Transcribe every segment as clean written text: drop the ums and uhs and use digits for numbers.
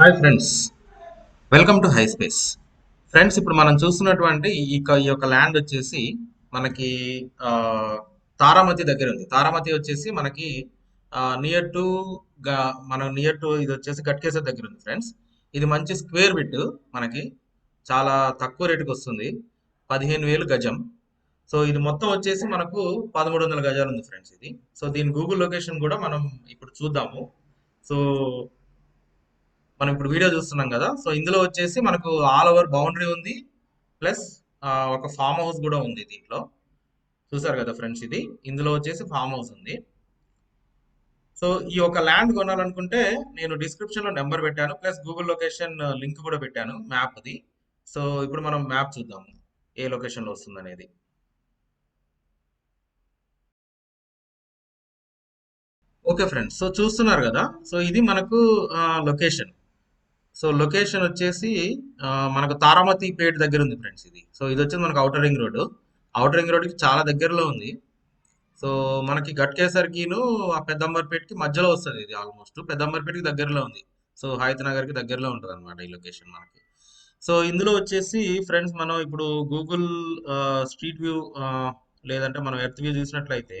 Hi friends, welcome to high space. Friends, ఇప్పుడు మనం చూస్తున్నటువంటి ఈ యొక్క ల్యాండ్ వచ్చేసి మనకి ఆ, తారామతి దగ్గర ఉంది. తారామతి వచ్చేసి మనకి నియర్ టు గా మన నియర్ టు ఇది వచ్చేసి గట్కేసర్ దగ్గర ఉంది ఫ్రెండ్స్. ఇది మంచి స్క్వేర్ బిట్ మనకి చాలా తక్కువ రేటుకి వస్తుంది. 15,000 గజం. సో ఇది మొత్తం వచ్చేసి మనకు 1,300 గజాలు ఉంది ఫ్రెండ్స్ ఇది. సో దీని గూగుల్ లొకేషన్ కూడా మనం ఇప్పుడు చూద్దాము. సో మనం ఇప్పుడు వీడియో చూస్తున్నాం కదా. సో ఇందులో వచ్చేసి మనకు ఆల్ ఓవర్ బౌండరీ ఉంది. ప్లస్ ఒక ఫామ్ హౌస్ కూడా ఉంది దీంట్లో. చూసారు కదా ఫ్రెండ్స్, ఇది ఇందులో వచ్చేసి ఫామ్ హౌస్ ఉంది. సో ఈ ఒక ల్యాండ్ కొనాలనుకుంటే నేను డిస్క్రిప్షన్ లో నెంబర్ పెట్టాను, ప్లస్ గూగుల్ లొకేషన్ లింక్ కూడా పెట్టాను మ్యాప్ది. సో ఇప్పుడు మనం మ్యాప్ చూద్దాము ఏ లొకేషన్ లో వస్తుంది అనేది. ఓకే ఫ్రెండ్స్, సో చూస్తున్నారు కదా. సో ఇది మనకు లొకేషన్. సో లొకేషన్ వచ్చేసి మనకు తారామతి పేట దగ్గర ఉంది ఫ్రెండ్స్ ఇది. సో ఇది వచ్చేసి మనకు outer ring road. Outer ring రోడ్కి చాలా దగ్గరలో ఉంది. సో మనకి గట్కేసర్కిను ఆ పెద్దంబర్పేటకి మధ్యలో వస్తుంది ఇది. ఆల్మోస్ట్ పెద్దంబర్పేటకి దగ్గరలో ఉంది. సో హయత్ నగర్కి దగ్గరలో ఉంటుంది అనమాట ఈ లొకేషన్ మనకి. సో ఇందులో వచ్చేసి ఫ్రెండ్స్ మనం ఇప్పుడు గూగుల్ స్ట్రీట్ వ్యూ లేదంటే మనం ఎర్త్ వ్యూ చూసినట్లయితే,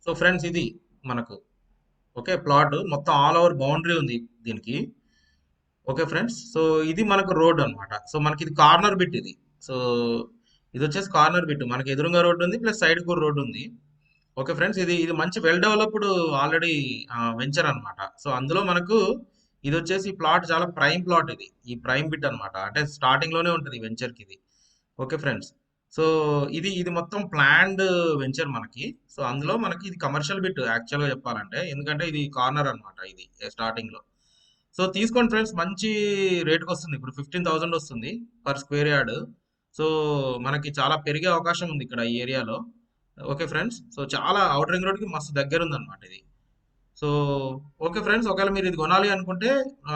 సో ఫ్రెండ్స్ ఇది మనకు ఓకే ప్లాట్ మొత్తం ఆల్ ఓవర్ బౌండరీ ఉంది దీనికి. ఓకే ఫ్రెండ్స్, సో ఇది మనకు రోడ్ అన్నమాట. సో మనకి ఇది కార్నర్ బిట్ ఇది. సో ఇది వచ్చేసి కార్నర్ బిట్, మనకి ఎదురుగా రోడ్ ఉంది, ప్లస్ సైడ్ కూడా రోడ్ ఉంది. ఓకే ఫ్రెండ్స్, ఇది ఇది మంచి వెల్ డెవలప్డ్ ఆల్రెడీ వెంచర్ అన్నమాట. సో అందులో మనకు ఇది వచ్చేసి ప్లాట్ చాలా ప్రైమ్ ప్లాట్ ఇది. ఈ ప్రైమ్ బిట్ అన్నమాట, అంటే స్టార్టింగ్ లోనే ఉంటుంది వెంచర్ కి ఇది. ఓకే ఫ్రెండ్స్, సో ఇది ఇది మొత్తం ప్లాన్డ్ వెంచర్ మనకి. సో అందులో మనకి ఇది కమర్షియల్ బిట్ యాక్చువల్ గా చెప్పాలంటే, ఎందుకంటే ఇది కార్నర్ అన్నమాట ఇది స్టార్టింగ్ లో. సో తీసుకోండి ఫ్రెండ్స్, మంచి రేట్కి వస్తుంది. ఇప్పుడు 15,000 వస్తుంది పర్ స్క్వేర్ యార్డ్. సో మనకి చాలా పెరిగే అవకాశం ఉంది ఇక్కడ ఈ ఏరియాలో. ఓకే ఫ్రెండ్స్, సో చాలా అవుటర్ రింగ్ రోడ్కి మస్తు దగ్గర ఉంది అనమాట ఇది. సో ఓకే ఫ్రెండ్స్, ఒకవేళ మీరు ఇది కొనాలి అనుకుంటే ఆ,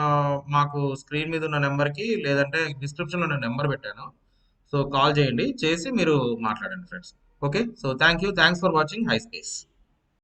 మాకు స్క్రీన్ మీద ఉన్న నెంబర్కి లేదంటే డిస్క్రిప్షన్లో నేను నెంబర్ పెట్టాను. సో కాల్ చేయండి, చేసి మీరు మాట్లాడండి friends. Okay, so thank you, thanks for watching high space.